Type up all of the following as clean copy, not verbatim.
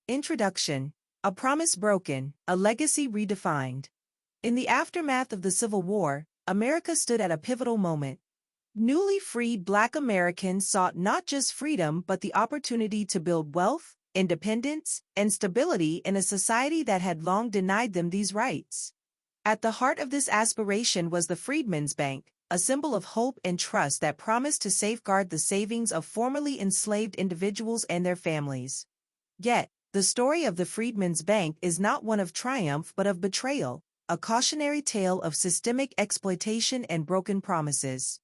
Introduction. A promise broken, a legacy redefined. In the aftermath of the Civil War, America stood at a pivotal moment. Newly freed Black Americans sought not just freedom but the opportunity to build wealth, independence, and stability in a society that had long denied them these rights. At the heart of this aspiration was the Freedmen's Bank, a symbol of hope and trust that promised to safeguard the savings of formerly enslaved individuals and their families. Yet, the story of the Freedmen's Bank is not one of triumph but of betrayal, a cautionary tale of systemic exploitation and broken promises.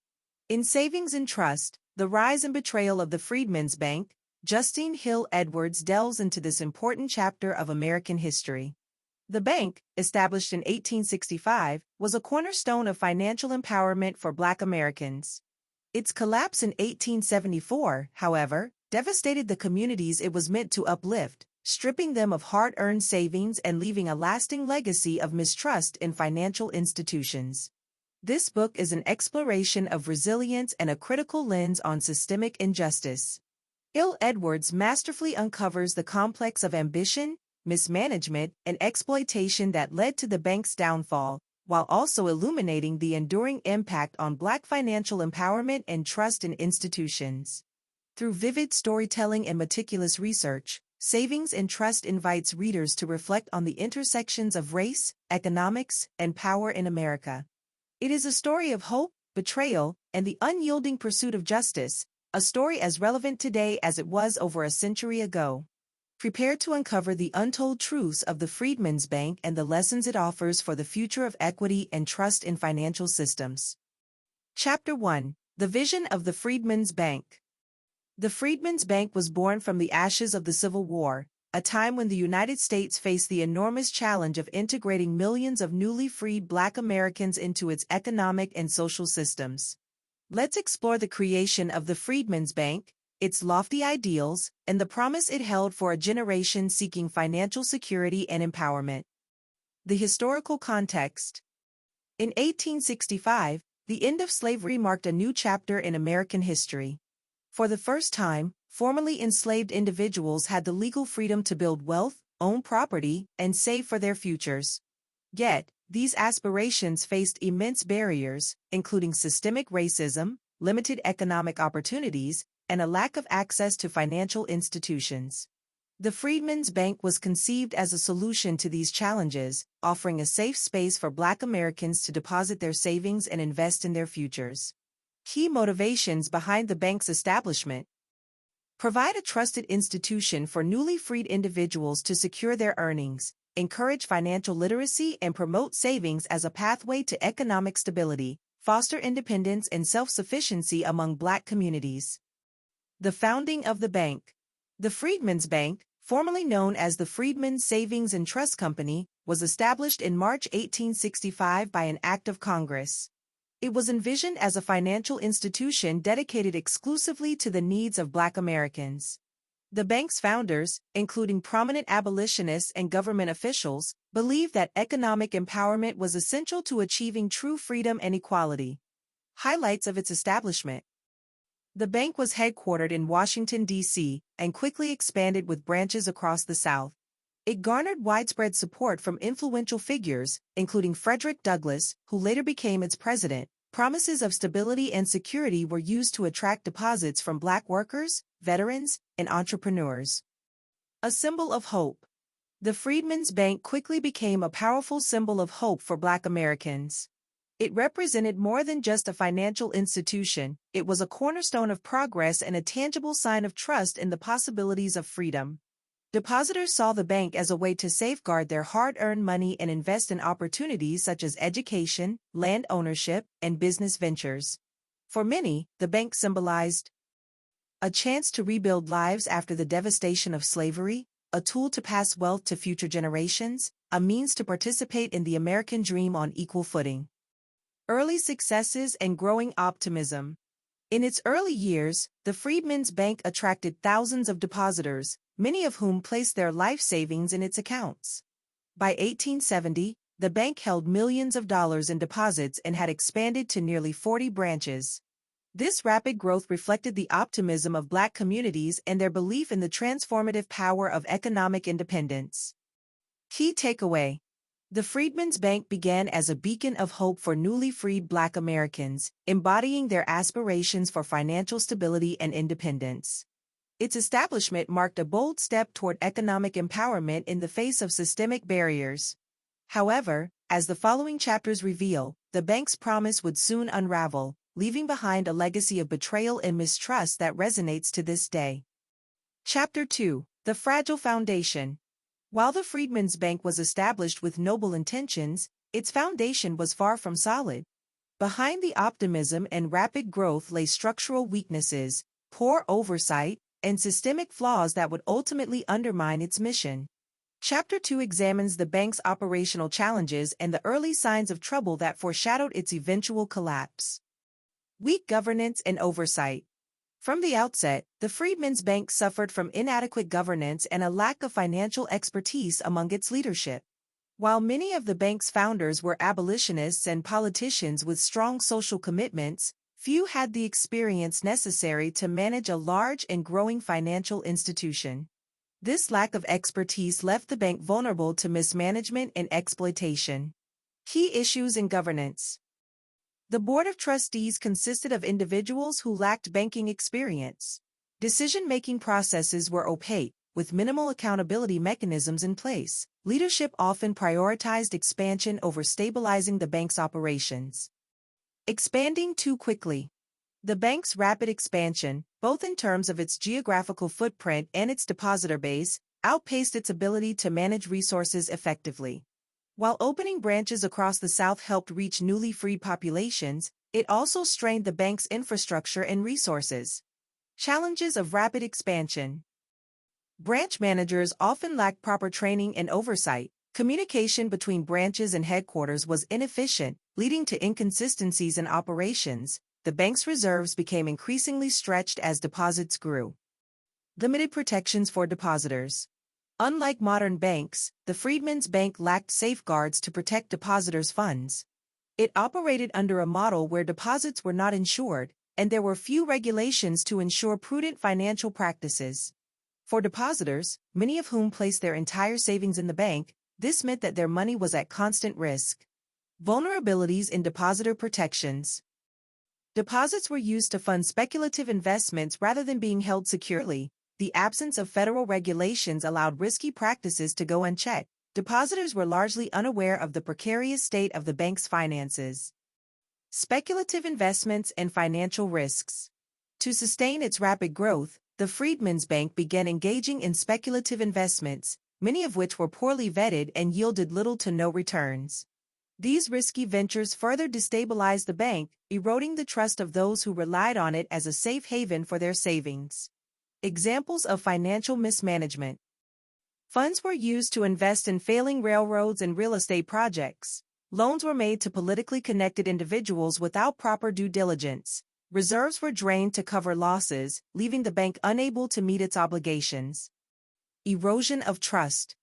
In Savings and Trust, The Rise and Betrayal of the Freedmen's Bank, Justene Hill Edwards delves into this important chapter of American history. The bank, established in 1865, was a cornerstone of financial empowerment for Black Americans. Its collapse in 1874, however, devastated the communities it was meant to uplift, stripping them of hard-earned savings and leaving a lasting legacy of mistrust in financial institutions. This book is an exploration of resilience and a critical lens on systemic injustice. Hill Edwards masterfully uncovers the complex of ambition, mismanagement, and exploitation that led to the bank's downfall, while also illuminating the enduring impact on Black financial empowerment and trust in institutions. Through vivid storytelling and meticulous research, Savings and Trust invites readers to reflect on the intersections of race, economics, and power in America. It is a story of hope, betrayal, and the unyielding pursuit of justice, a story as relevant today as it was over a century ago. Prepare to uncover the untold truths of the Freedmen's Bank and the lessons it offers for the future of equity and trust in financial systems. Chapter 1. The Vision of the Freedmen's Bank. The Freedmen's Bank was born from the ashes of the Civil War, a time when the United States faced the enormous challenge of integrating millions of newly freed Black Americans into its economic and social systems. Let's explore the creation of the Freedmen's Bank, its lofty ideals, and the promise it held for a generation seeking financial security and empowerment. The historical context. In 1865, the end of slavery marked a new chapter in American history. For the first time, formerly enslaved individuals had the legal freedom to build wealth, own property, and save for their futures. Yet, these aspirations faced immense barriers, including systemic racism, limited economic opportunities, and a lack of access to financial institutions. The Freedmen's Bank was conceived as a solution to these challenges, offering a safe space for Black Americans to deposit their savings and invest in their futures. Key motivations behind the bank's establishment: provide a trusted institution for newly freed individuals to secure their earnings, encourage financial literacy, and promote savings as a pathway to economic stability, foster independence and self-sufficiency among Black communities. The founding of the bank. The Freedmen's Bank, formerly known as the Freedman Savings and Trust Company, was established in March 1865 by an act of Congress. It was envisioned as a financial institution dedicated exclusively to the needs of Black Americans. The bank's founders, including prominent abolitionists and government officials, believed that economic empowerment was essential to achieving true freedom and equality. Highlights of its establishment. The bank was headquartered in Washington, D.C., and quickly expanded with branches across the South. It garnered widespread support from influential figures, including Frederick Douglass, who later became its president. Promises of stability and security were used to attract deposits from Black workers, veterans, and entrepreneurs. A symbol of hope. The Freedmen's Bank quickly became a powerful symbol of hope for Black Americans. It represented more than just a financial institution, it was a cornerstone of progress and a tangible sign of trust in the possibilities of freedom. Depositors saw the bank as a way to safeguard their hard-earned money and invest in opportunities such as education, land ownership, and business ventures. For many, the bank symbolized a chance to rebuild lives after the devastation of slavery, a tool to pass wealth to future generations, a means to participate in the American dream on equal footing. Early successes and growing optimism. In its early years, the Freedmen's Bank attracted thousands of depositors, many of whom placed their life savings in its accounts. By 1870, the bank held millions of dollars in deposits and had expanded to nearly 40 branches. This rapid growth reflected the optimism of Black communities and their belief in the transformative power of economic independence. Key takeaway: the Freedmen's Bank began as a beacon of hope for newly freed Black Americans, embodying their aspirations for financial stability and independence. Its establishment marked a bold step toward economic empowerment in the face of systemic barriers. However, as the following chapters reveal, the bank's promise would soon unravel, leaving behind a legacy of betrayal and mistrust that resonates to this day. Chapter 2: The Fragile Foundation. While the Freedmen's Bank was established with noble intentions, its foundation was far from solid. Behind the optimism and rapid growth lay structural weaknesses, poor oversight, and systemic flaws that would ultimately undermine its mission. Chapter 2 examines the bank's operational challenges and the early signs of trouble that foreshadowed its eventual collapse. Weak governance and oversight. From the outset, the Freedmen's Bank suffered from inadequate governance and a lack of financial expertise among its leadership. While many of the bank's founders were abolitionists and politicians with strong social commitments, few had the experience necessary to manage a large and growing financial institution. This lack of expertise left the bank vulnerable to mismanagement and exploitation. Key issues in governance. The Board of Trustees consisted of individuals who lacked banking experience. Decision-making processes were opaque, with minimal accountability mechanisms in place. Leadership often prioritized expansion over stabilizing the bank's operations. Expanding too quickly. The bank's rapid expansion, both in terms of its geographical footprint and its depositor base, outpaced its ability to manage resources effectively. While opening branches across the South helped reach newly freed populations, it also strained the bank's infrastructure and resources. Challenges of rapid expansion. Branch managers often lacked proper training and oversight. Communication between branches and headquarters was inefficient, leading to inconsistencies in operations. The bank's reserves became increasingly stretched as deposits grew. Limited protections for depositors. Unlike modern banks, the Freedmen's Bank lacked safeguards to protect depositors' funds. It operated under a model where deposits were not insured, and there were few regulations to ensure prudent financial practices. For depositors, many of whom placed their entire savings in the bank, this meant that their money was at constant risk. Vulnerabilities in depositor protections. Deposits were used to fund speculative investments rather than being held securely. The absence of federal regulations allowed risky practices to go unchecked. Depositors were largely unaware of the precarious state of the bank's finances. Speculative investments and financial risks. To sustain its rapid growth, the Freedmen's Bank began engaging in speculative investments, many of which were poorly vetted and yielded little to no returns. These risky ventures further destabilized the bank, eroding the trust of those who relied on it as a safe haven for their savings. Examples of financial mismanagement. Funds were used to invest in failing railroads and real estate projects. Loans were made to politically connected individuals without proper due diligence. Reserves were drained to cover losses, leaving the bank unable to meet its obligations. Erosion of trust.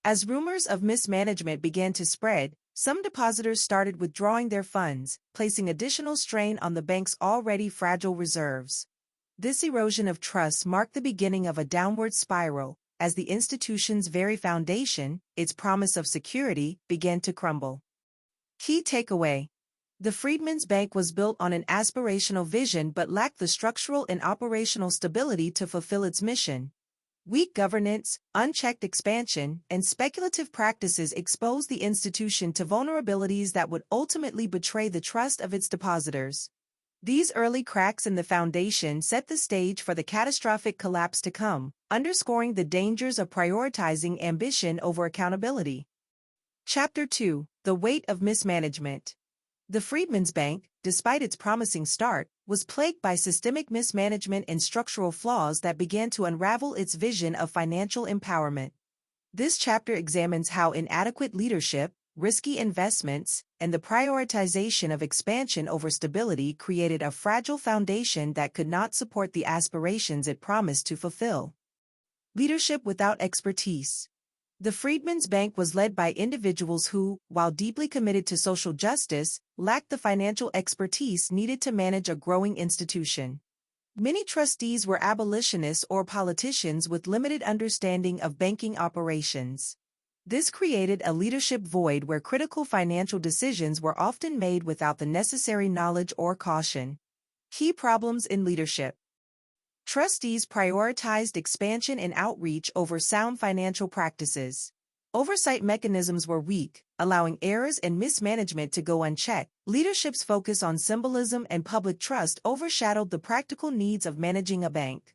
As rumors of mismanagement began to spread, some depositors started withdrawing their funds, placing additional strain on the bank's already fragile reserves. This erosion of trust marked the beginning of a downward spiral, as the institution's very foundation, its promise of security, began to crumble. Key takeaway: the Freedmen's Bank was built on an aspirational vision but lacked the structural and operational stability to fulfill its mission. Weak governance, unchecked expansion, and speculative practices exposed the institution to vulnerabilities that would ultimately betray the trust of its depositors. These early cracks in the foundation set the stage for the catastrophic collapse to come, underscoring the dangers of prioritizing ambition over accountability. Chapter 2: The Weight of Mismanagement. The Freedmen's Bank, despite its promising start, was plagued by systemic mismanagement and structural flaws that began to unravel its vision of financial empowerment. This chapter examines how inadequate leadership, risky investments, and the prioritization of expansion over stability created a fragile foundation that could not support the aspirations it promised to fulfill. Leadership without expertise. The Freedmen's Bank was led by individuals who, while deeply committed to social justice, lacked the financial expertise needed to manage a growing institution. Many trustees were abolitionists or politicians with limited understanding of banking operations. This created a leadership void where critical financial decisions were often made without the necessary knowledge or caution. Key problems in leadership. Trustees prioritized expansion and outreach over sound financial practices. Oversight mechanisms were weak, allowing errors and mismanagement to go unchecked. Leadership's focus on symbolism and public trust overshadowed the practical needs of managing a bank.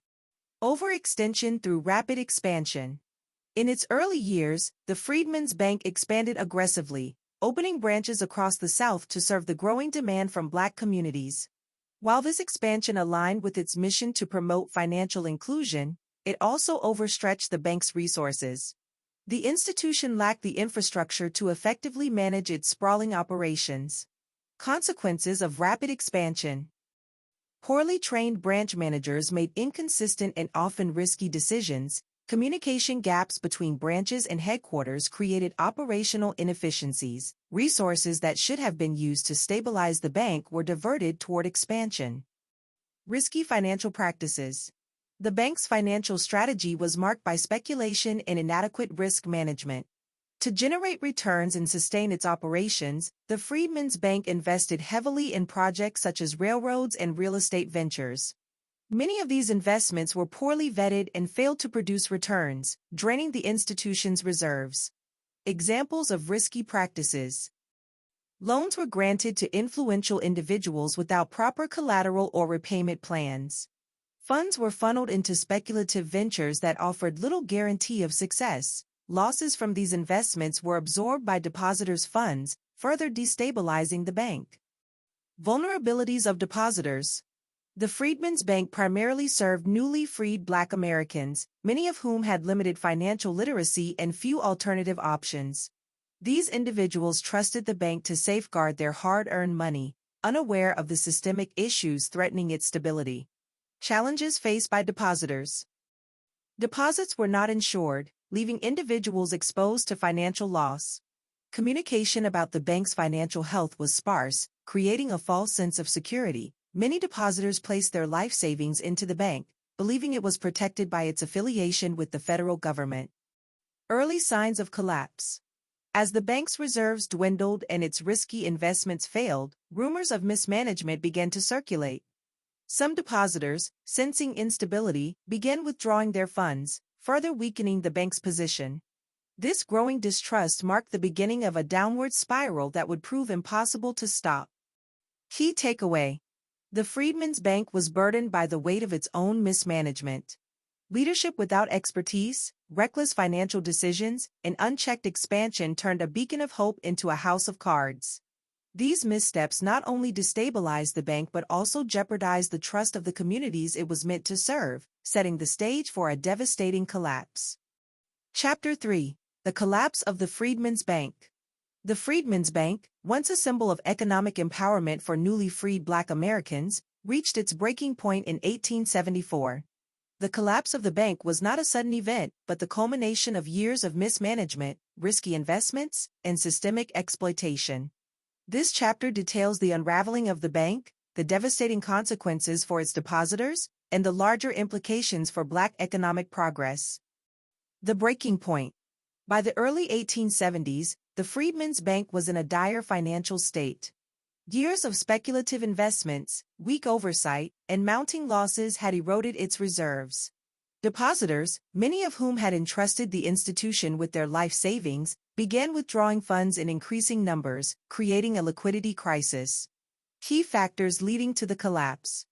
Overextension through rapid expansion. In its early years, the Freedmen's Bank expanded aggressively, opening branches across the South to serve the growing demand from Black communities. While this expansion aligned with its mission to promote financial inclusion, it also overstretched the bank's resources. The institution lacked the infrastructure to effectively manage its sprawling operations. Consequences of rapid expansion. Poorly trained branch managers made inconsistent and often risky decisions. Communication gaps between branches and headquarters created operational inefficiencies. Resources that should have been used to stabilize the bank were diverted toward expansion. Risky financial practices. The bank's financial strategy was marked by speculation and inadequate risk management. To generate returns and sustain its operations, the Freedmen's Bank invested heavily in projects such as railroads and real estate ventures. Many of these investments were poorly vetted and failed to produce returns, draining the institution's reserves. Examples of risky practices. Loans were granted to influential individuals without proper collateral or repayment plans. Funds were funneled into speculative ventures that offered little guarantee of success. Losses from these investments were absorbed by depositors' funds, further destabilizing the bank. Vulnerabilities of depositors. The Freedmen's Bank primarily served newly freed Black Americans, many of whom had limited financial literacy and few alternative options. These individuals trusted the bank to safeguard their hard-earned money, unaware of the systemic issues threatening its stability. Challenges faced by depositors. Deposits were not insured, leaving individuals exposed to financial loss. Communication about the bank's financial health was sparse, creating a false sense of security. Many depositors placed their life savings into the bank, believing it was protected by its affiliation with the federal government. Early signs of collapse. As the bank's reserves dwindled and its risky investments failed, rumors of mismanagement began to circulate. Some depositors, sensing instability, began withdrawing their funds, further weakening the bank's position. This growing distrust marked the beginning of a downward spiral that would prove impossible to stop. Key takeaway. The Freedmen's Bank was burdened by the weight of its own mismanagement. Leadership without expertise, reckless financial decisions, and unchecked expansion turned a beacon of hope into a house of cards. These missteps not only destabilized the bank but also jeopardized the trust of the communities it was meant to serve, setting the stage for a devastating collapse. Chapter 3. The Collapse of the Freedmen's Bank. The Freedmen's Bank, once a symbol of economic empowerment for newly freed Black Americans, reached its breaking point in 1874. The collapse of the bank was not a sudden event but the culmination of years of mismanagement, risky investments, and systemic exploitation. This chapter details the unraveling of the bank, the devastating consequences for its depositors, and the larger implications for Black economic progress. The breaking point. By the early 1870s, the Freedmen's Bank was in a dire financial state. Years of speculative investments, weak oversight, and mounting losses had eroded its reserves. Depositors, many of whom had entrusted the institution with their life savings, began withdrawing funds in increasing numbers, creating a liquidity crisis. Key factors leading to the collapse.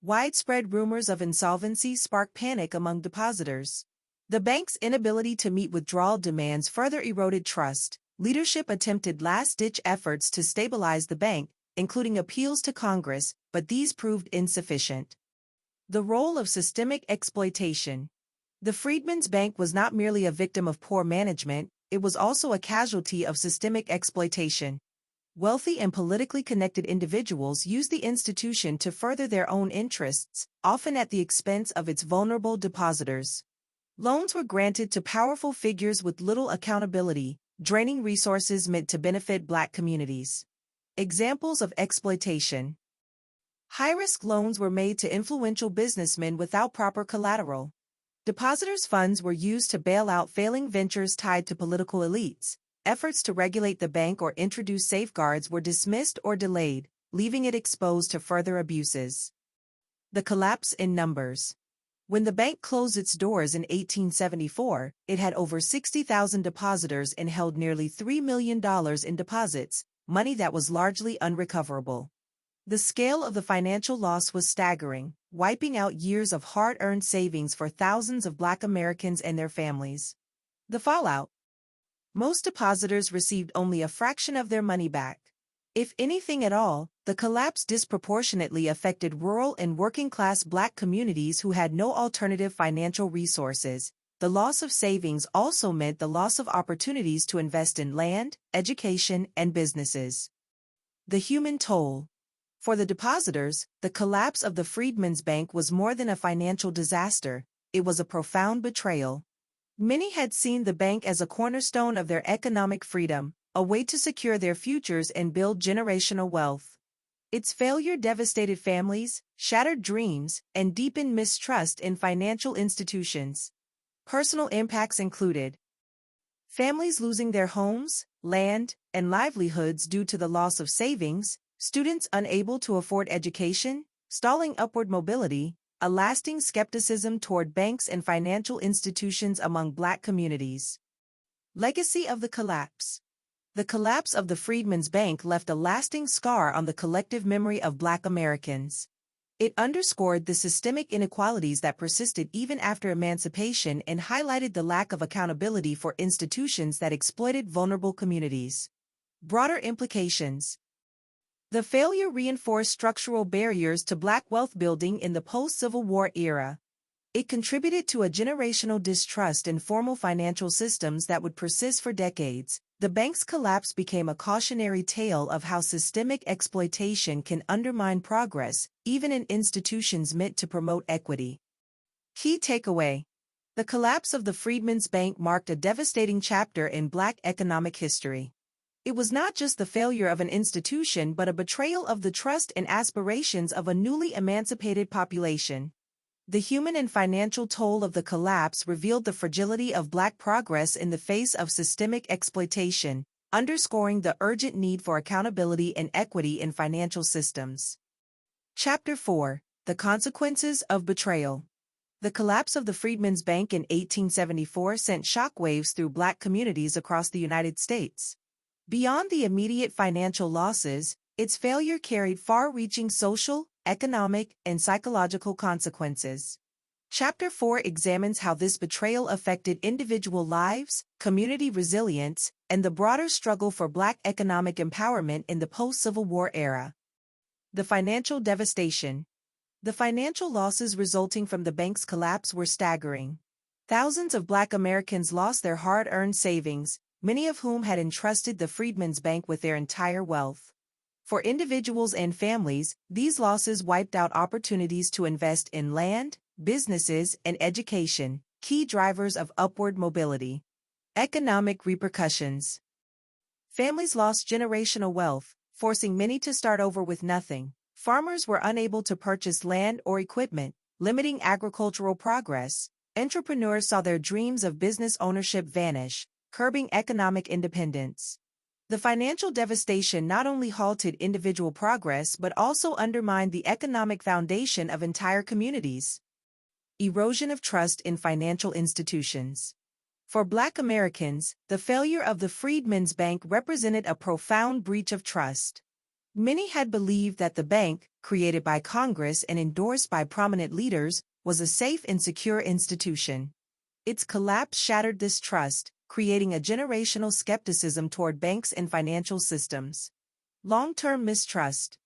Widespread rumors of insolvency sparked panic among depositors. The bank's inability to meet withdrawal demands further eroded trust. Leadership attempted last-ditch efforts to stabilize the bank, including appeals to Congress, but these proved insufficient. The role of systemic exploitation. The Freedmen's Bank was not merely a victim of poor management, it was also a casualty of systemic exploitation. Wealthy and politically connected individuals used the institution to further their own interests, often at the expense of its vulnerable depositors. Loans were granted to powerful figures with little accountability, draining resources meant to benefit Black communities. Examples of exploitation. High-risk loans were made to influential businessmen without proper collateral. Depositors' funds were used to bail out failing ventures tied to political elites. Efforts to regulate the bank or introduce safeguards were dismissed or delayed, leaving it exposed to further abuses. The collapse in numbers. When the bank closed its doors in 1874, it had over 60,000 depositors and held nearly $3 million in deposits, money that was largely unrecoverable. The scale of the financial loss was staggering, wiping out years of hard-earned savings for thousands of Black Americans and their families. The fallout. Most depositors received only a fraction of their money back. If anything at all, the collapse disproportionately affected rural and working-class Black communities who had no alternative financial resources. The loss of savings also meant the loss of opportunities to invest in land, education, and businesses. The human toll. For the depositors, the collapse of the Freedmen's Bank was more than a financial disaster, it was a profound betrayal. Many had seen the bank as a cornerstone of their economic freedom, a way to secure their futures and build generational wealth. Its failure devastated families, shattered dreams, and deepened mistrust in financial institutions. Personal impacts included families losing their homes, land, and livelihoods due to the loss of savings, students unable to afford education, stalling upward mobility, a lasting skepticism toward banks and financial institutions among Black communities. Legacy of the collapse. The collapse of the Freedmen's Bank left a lasting scar on the collective memory of Black Americans. It underscored the systemic inequalities that persisted even after emancipation and highlighted the lack of accountability for institutions that exploited vulnerable communities. Broader implications. The failure reinforced structural barriers to Black wealth building in the post-Civil War era. It contributed to a generational distrust in formal financial systems that would persist for decades. The bank's collapse became a cautionary tale of how systemic exploitation can undermine progress, even in institutions meant to promote equity. Key takeaway. The collapse of the Freedmen's Bank marked a devastating chapter in Black economic history. It was not just the failure of an institution but a betrayal of the trust and aspirations of a newly emancipated population. The human and financial toll of the collapse revealed the fragility of Black progress in the face of systemic exploitation, underscoring the urgent need for accountability and equity in financial systems. Chapter 4. The Consequences of Betrayal. The collapse of the Freedmen's Bank in 1874 sent shockwaves through Black communities across the United States. Beyond the immediate financial losses, its failure carried far-reaching social, economic, and psychological consequences. Chapter 4 examines how this betrayal affected individual lives, community resilience, and the broader struggle for Black economic empowerment in the post-Civil War era. The financial devastation. The financial losses resulting from the bank's collapse were staggering. Thousands of Black Americans lost their hard-earned savings, many of whom had entrusted the Freedmen's Bank with their entire wealth. For individuals and families, these losses wiped out opportunities to invest in land, businesses, and education, key drivers of upward mobility. Economic repercussions. Families lost generational wealth, forcing many to start over with nothing. Farmers were unable to purchase land or equipment, limiting agricultural progress. Entrepreneurs saw their dreams of business ownership vanish, curbing economic independence. The financial devastation not only halted individual progress but also undermined the economic foundation of entire communities. Erosion of trust in financial institutions. For Black Americans, the failure of the Freedmen's Bank represented a profound breach of trust. Many had believed that the bank, created by Congress and endorsed by prominent leaders, was a safe and secure institution. Its collapse shattered this trust, creating a generational skepticism toward banks and financial systems. Long-term mistrust.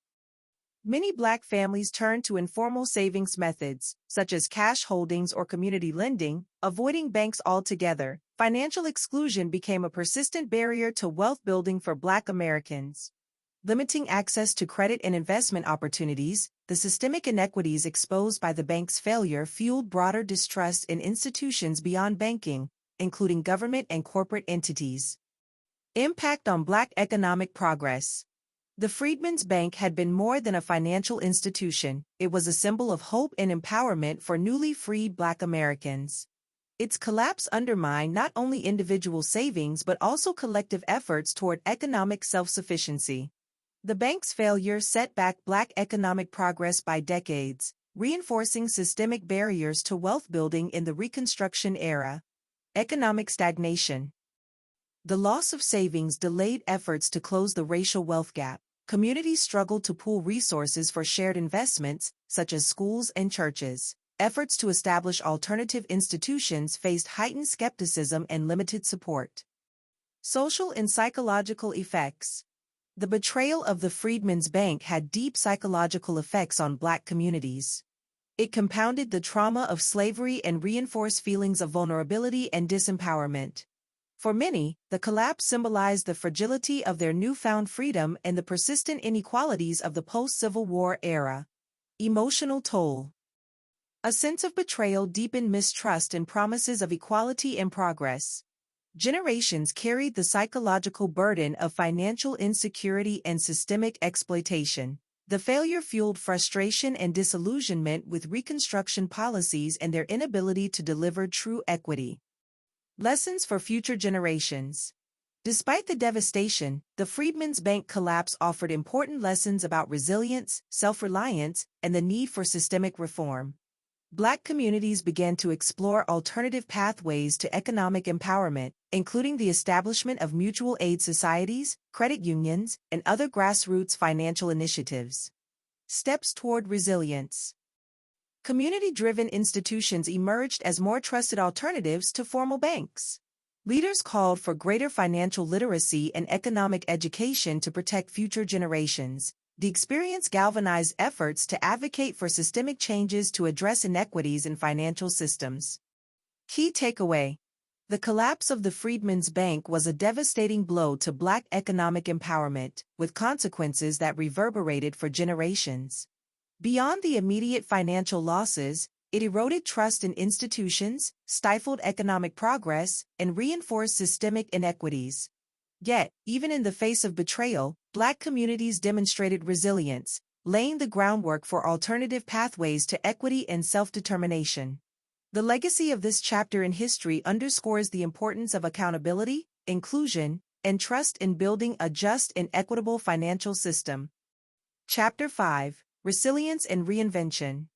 Many Black families turned to informal savings methods, such as cash holdings or community lending, avoiding banks altogether. Financial exclusion became a persistent barrier to wealth building for Black Americans. limiting access to credit and investment opportunities. The systemic inequities exposed by the bank's failure fueled broader distrust in institutions beyond banking, including government and corporate entities. Impact on Black economic progress. The Freedmen's Bank had been more than a financial institution, it was a symbol of hope and empowerment for newly freed Black Americans. Its collapse undermined not only individual savings but also collective efforts toward economic self-sufficiency. The bank's failure set back Black economic progress by decades, reinforcing systemic barriers to wealth building in the Reconstruction era. Economic stagnation. The loss of savings delayed efforts to close the racial wealth gap. Communities struggled to pool resources for shared investments, such as schools and churches. Efforts to establish alternative institutions faced heightened skepticism and limited support. Social and psychological effects. The betrayal of the Freedmen's Bank had deep psychological effects on Black communities. It compounded the trauma of slavery and reinforced feelings of vulnerability and disempowerment. For many, the collapse symbolized the fragility of their newfound freedom and the persistent inequalities of the post-Civil War era. Emotional toll. A sense of betrayal deepened mistrust and promises of equality and progress. Generations carried the psychological burden of financial insecurity and systemic exploitation. The failure fueled frustration and disillusionment with Reconstruction policies and their inability to deliver true equity. Lessons for future generations. Despite the devastation, the Freedmen's Bank collapse offered important lessons about resilience, self-reliance, and the need for systemic reform. Black communities began to explore alternative pathways to economic empowerment, including the establishment of mutual aid societies, credit unions, and other grassroots financial initiatives. Steps toward resilience. Community-driven institutions emerged as more trusted alternatives to formal banks. Leaders called for greater financial literacy and economic education to protect future generations. The experience galvanized efforts to advocate for systemic changes to address inequities in financial systems. Key takeaway. The collapse of the Freedmen's Bank was a devastating blow to Black economic empowerment, with consequences that reverberated for generations. Beyond the immediate financial losses, it eroded trust in institutions, stifled economic progress, and reinforced systemic inequities. Yet, even in the face of betrayal, Black communities demonstrated resilience, laying the groundwork for alternative pathways to equity and self-determination. The legacy of this chapter in history underscores the importance of accountability, inclusion, and trust in building a just and equitable financial system. Chapter 5. Resilience and Reinvention.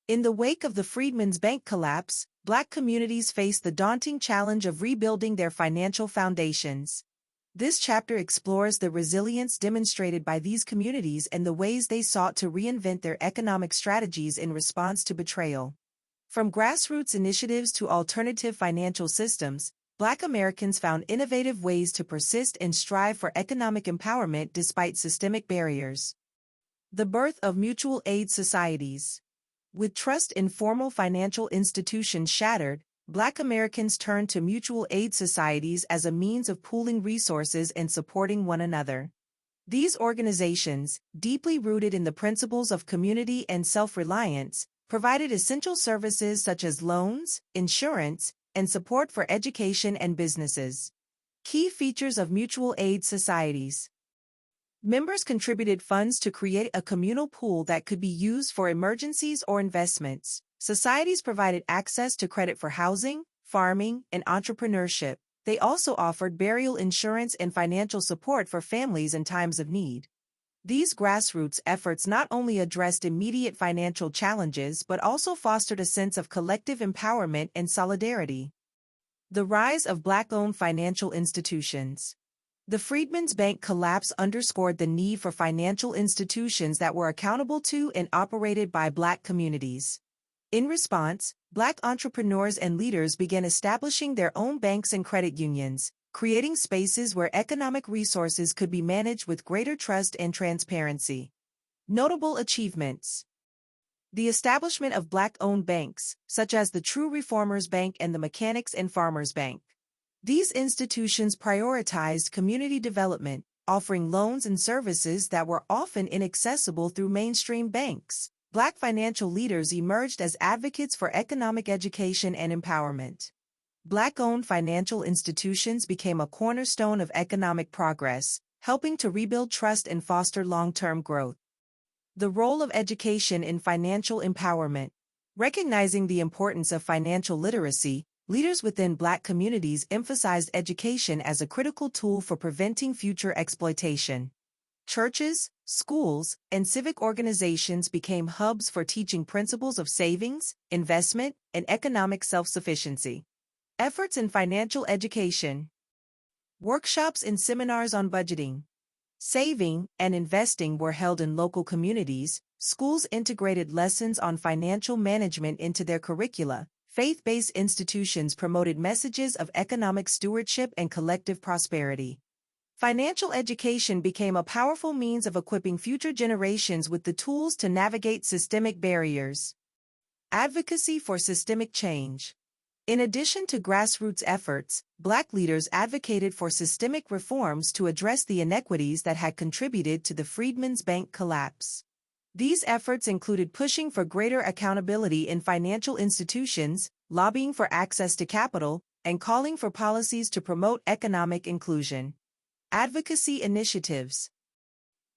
In the wake of the Freedmen's Bank collapse, Black communities faced the daunting challenge of rebuilding their financial foundations. This chapter explores the resilience demonstrated by these communities and the ways they sought to reinvent their economic strategies in response to betrayal. From grassroots initiatives to alternative financial systems, Black Americans found innovative ways to persist and strive for economic empowerment despite systemic barriers. The birth of mutual aid societies. With trust in formal financial institutions shattered, Black Americans turned to mutual aid societies as a means of pooling resources and supporting one another. These organizations, deeply rooted in the principles of community and self-reliance, provided essential services such as loans, insurance, and support for education and businesses. Key features of mutual aid societies. Members contributed funds to create a communal pool that could be used for emergencies or investments. Societies provided access to credit for housing, farming, and entrepreneurship. They also offered burial insurance and financial support for families in times of need. These grassroots efforts not only addressed immediate financial challenges but also fostered a sense of collective empowerment and solidarity. The rise of Black-owned financial institutions. The Freedmen's Bank collapse underscored the need for financial institutions that were accountable to and operated by Black communities. In response, Black entrepreneurs and leaders began establishing their own banks and credit unions, creating spaces where economic resources could be managed with greater trust and transparency. Notable achievements. The establishment of Black-owned banks, such as the True Reformers Bank and the Mechanics and Farmers Bank. These institutions prioritized community development, offering loans and services that were often inaccessible through mainstream banks. Black financial leaders emerged as advocates for economic education and empowerment. Black-owned financial institutions became a cornerstone of economic progress, helping to rebuild trust and foster long-term growth. The role of education in financial empowerment. Recognizing the importance of financial literacy, leaders within Black communities emphasized education as a critical tool for preventing future exploitation. Churches, schools, and civic organizations became hubs for teaching principles of savings, investment, and economic self-sufficiency. Efforts in financial education. Workshops and seminars on budgeting, saving, and investing were held in local communities. Schools integrated lessons on financial management into their curricula. Faith-based institutions promoted messages of economic stewardship and collective prosperity. Financial education became a powerful means of equipping future generations with the tools to navigate systemic barriers. Advocacy for systemic change. In addition to grassroots efforts, Black leaders advocated for systemic reforms to address the inequities that had contributed to the Freedmen's Bank collapse. These efforts included pushing for greater accountability in financial institutions, lobbying for access to capital, and calling for policies to promote economic inclusion. Advocacy initiatives.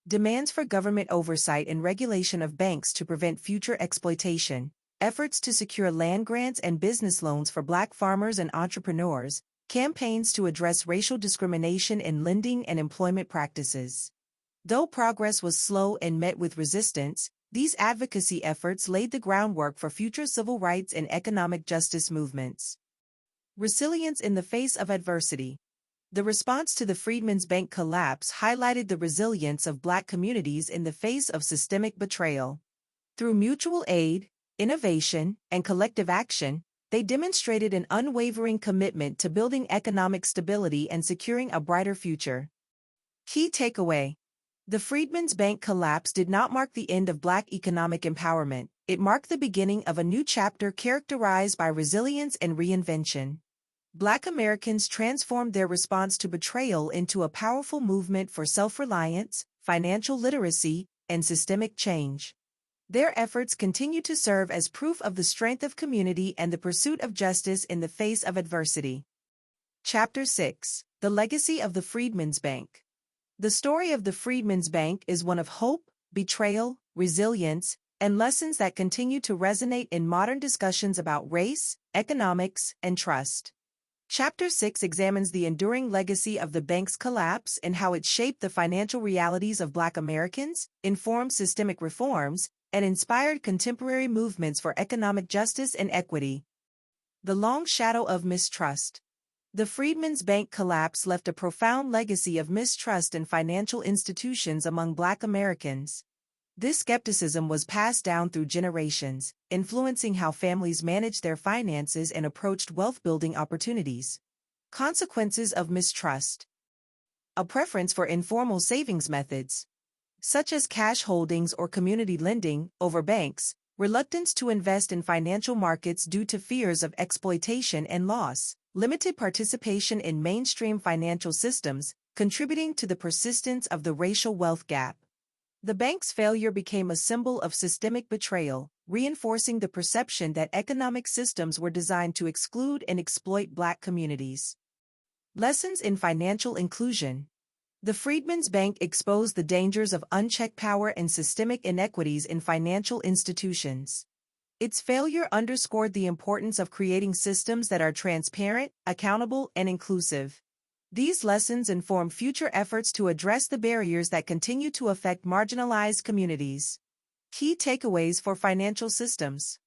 Demands for government oversight and regulation of banks to prevent future exploitation. Efforts to secure land grants and business loans for Black farmers and entrepreneurs. Campaigns to address racial discrimination in lending and employment practices. Though progress was slow and met with resistance, these advocacy efforts laid the groundwork for future civil rights and economic justice movements. Resilience in the face of adversity. The response to the Freedmen's Bank collapse highlighted the resilience of Black communities in the face of systemic betrayal. Through mutual aid, innovation, and collective action, they demonstrated an unwavering commitment to building economic stability and securing a brighter future. Key takeaway. The Freedmen's Bank collapse did not mark the end of Black economic empowerment. It marked the beginning of a new chapter characterized by resilience and reinvention. Black Americans transformed their response to betrayal into a powerful movement for self-reliance, financial literacy, and systemic change. Their efforts continue to serve as proof of the strength of community and the pursuit of justice in the face of adversity. Chapter 6: The Legacy of the Freedmen's Bank. The story of the Freedmen's Bank is one of hope, betrayal, resilience, and lessons that continue to resonate in modern discussions about race, economics, and trust. Chapter 6 examines the enduring legacy of the bank's collapse and how it shaped the financial realities of Black Americans, informed systemic reforms, and inspired contemporary movements for economic justice and equity. The long shadow of mistrust. The Freedmen's Bank collapse left a profound legacy of mistrust in financial institutions among Black Americans. This skepticism was passed down through generations, influencing how families managed their finances and approached wealth-building opportunities. Consequences of mistrust. A preference for informal savings methods, such as cash holdings or community lending, over banks. Reluctance to invest in financial markets due to fears of exploitation and loss. Limited participation in mainstream financial systems, contributing to the persistence of the racial wealth gap. The bank's failure became a symbol of systemic betrayal, reinforcing the perception that economic systems were designed to exclude and exploit Black communities. Lessons in financial inclusion. The Freedmen's Bank exposed the dangers of unchecked power and systemic inequities in financial institutions. Its failure underscored the importance of creating systems that are transparent, accountable, and inclusive. These lessons inform future efforts to address the barriers that continue to affect marginalized communities. Key takeaways for financial systems.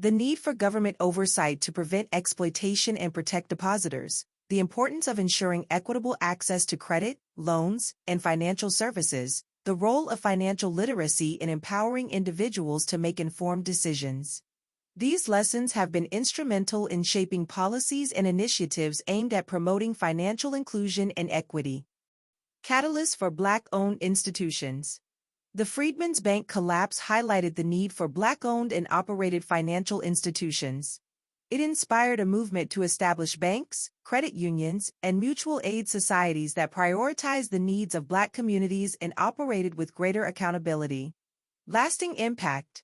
The need for government oversight to prevent exploitation and protect depositors. The importance of ensuring equitable access to credit, loans, and financial services. The role of financial literacy in empowering individuals to make informed decisions. These lessons have been instrumental in shaping policies and initiatives aimed at promoting financial inclusion and equity. Catalyst for Black-owned institutions. The Freedmen's Bank collapse highlighted the need for Black-owned and operated financial institutions. It inspired a movement to establish banks, credit unions, and mutual aid societies that prioritized the needs of Black communities and operated with greater accountability. Lasting impact.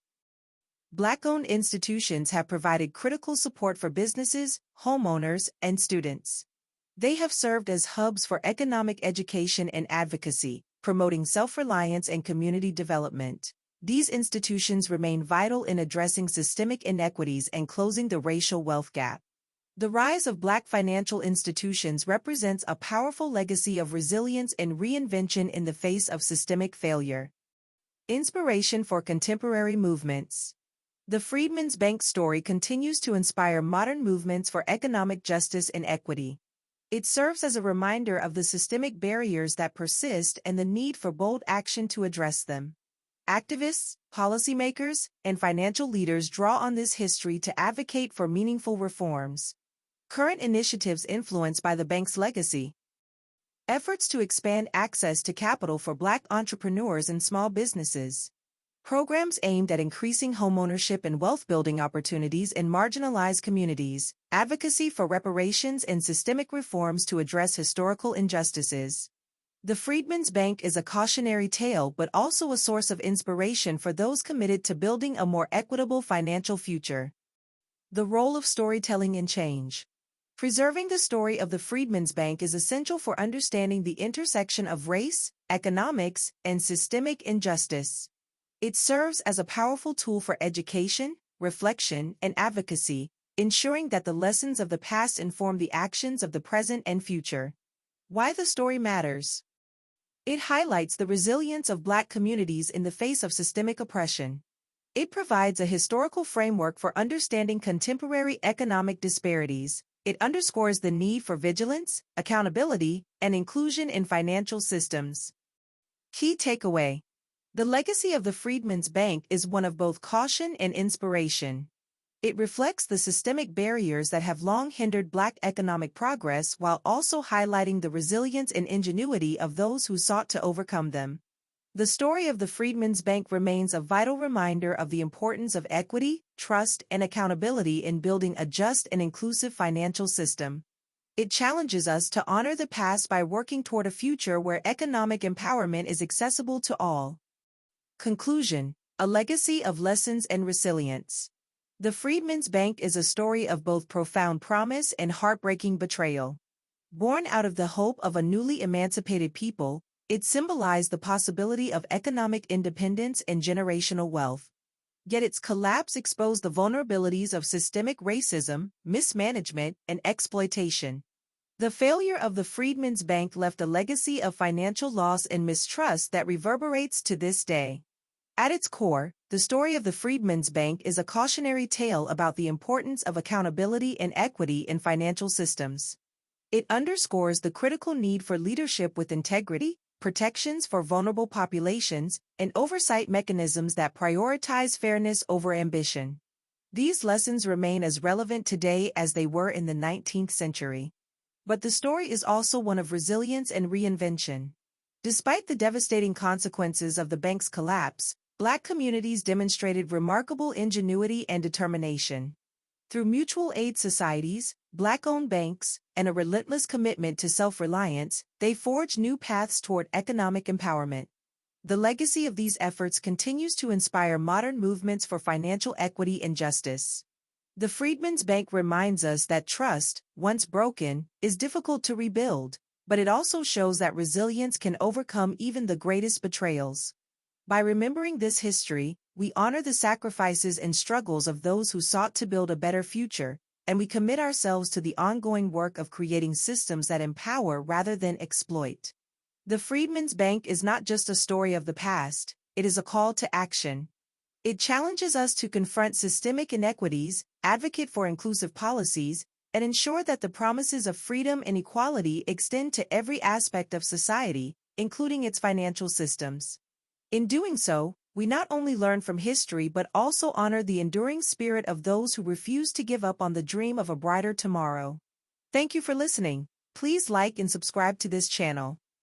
Black-owned institutions have provided critical support for businesses, homeowners, and students. They have served as hubs for economic education and advocacy, promoting self-reliance and community development. These institutions remain vital in addressing systemic inequities and closing the racial wealth gap. The rise of Black financial institutions represents a powerful legacy of resilience and reinvention in the face of systemic failure. Inspiration for contemporary movements. The Freedman's Bank story continues to inspire modern movements for economic justice and equity. It serves as a reminder of the systemic barriers that persist and the need for bold action to address them. Activists, policymakers, and financial leaders draw on this history to advocate for meaningful reforms. Current initiatives influenced by the bank's legacy. Efforts to expand access to capital for Black entrepreneurs and small businesses. Programs aimed at increasing homeownership and wealth-building opportunities in marginalized communities. Advocacy for reparations and systemic reforms to address historical injustices. The Freedman's Bank is a cautionary tale but also a source of inspiration for those committed to building a more equitable financial future. The role of storytelling in change. Preserving the story of the Freedman's Bank is essential for understanding the intersection of race, economics, and systemic injustice. It serves as a powerful tool for education, reflection, and advocacy, ensuring that the lessons of the past inform the actions of the present and future. Why the story matters. It highlights the resilience of Black communities in the face of systemic oppression. It provides a historical framework for understanding contemporary economic disparities. It underscores the need for vigilance, accountability, and inclusion in financial systems. Key takeaway. The legacy of the Freedman's Bank is one of both caution and inspiration. It reflects the systemic barriers that have long hindered Black economic progress while also highlighting the resilience and ingenuity of those who sought to overcome them. The story of the Freedman's Bank remains a vital reminder of the importance of equity, trust, and accountability in building a just and inclusive financial system. It challenges us to honor the past by working toward a future where economic empowerment is accessible to all. Conclusion: a legacy of lessons and resilience. The Freedman's Bank is a story of both profound promise and heartbreaking betrayal. Born out of the hope of a newly emancipated people, it symbolized the possibility of economic independence and generational wealth. Yet its collapse exposed the vulnerabilities of systemic racism, mismanagement, and exploitation. The failure of the Freedman's Bank left a legacy of financial loss and mistrust that reverberates to this day. At its core, the story of the Freedman's Bank is a cautionary tale about the importance of accountability and equity in financial systems. It underscores the critical need for leadership with integrity, protections for vulnerable populations, and oversight mechanisms that prioritize fairness over ambition. These lessons remain as relevant today as they were in the 19th century. But the story is also one of resilience and reinvention. Despite the devastating consequences of the bank's collapse, Black communities demonstrated remarkable ingenuity and determination. Through mutual aid societies, Black-owned banks, and a relentless commitment to self-reliance, they forged new paths toward economic empowerment. The legacy of these efforts continues to inspire modern movements for financial equity and justice. The Freedman's Bank reminds us that trust, once broken, is difficult to rebuild, but it also shows that resilience can overcome even the greatest betrayals. By remembering this history, we honor the sacrifices and struggles of those who sought to build a better future, and we commit ourselves to the ongoing work of creating systems that empower rather than exploit. The Freedman's Bank is not just a story of the past, it is a call to action. It challenges us to confront systemic inequities, advocate for inclusive policies, and ensure that the promises of freedom and equality extend to every aspect of society, including its financial systems. In doing so, we not only learn from history but also honor the enduring spirit of those who refuse to give up on the dream of a brighter tomorrow. Thank you for listening. Please like and subscribe to this channel.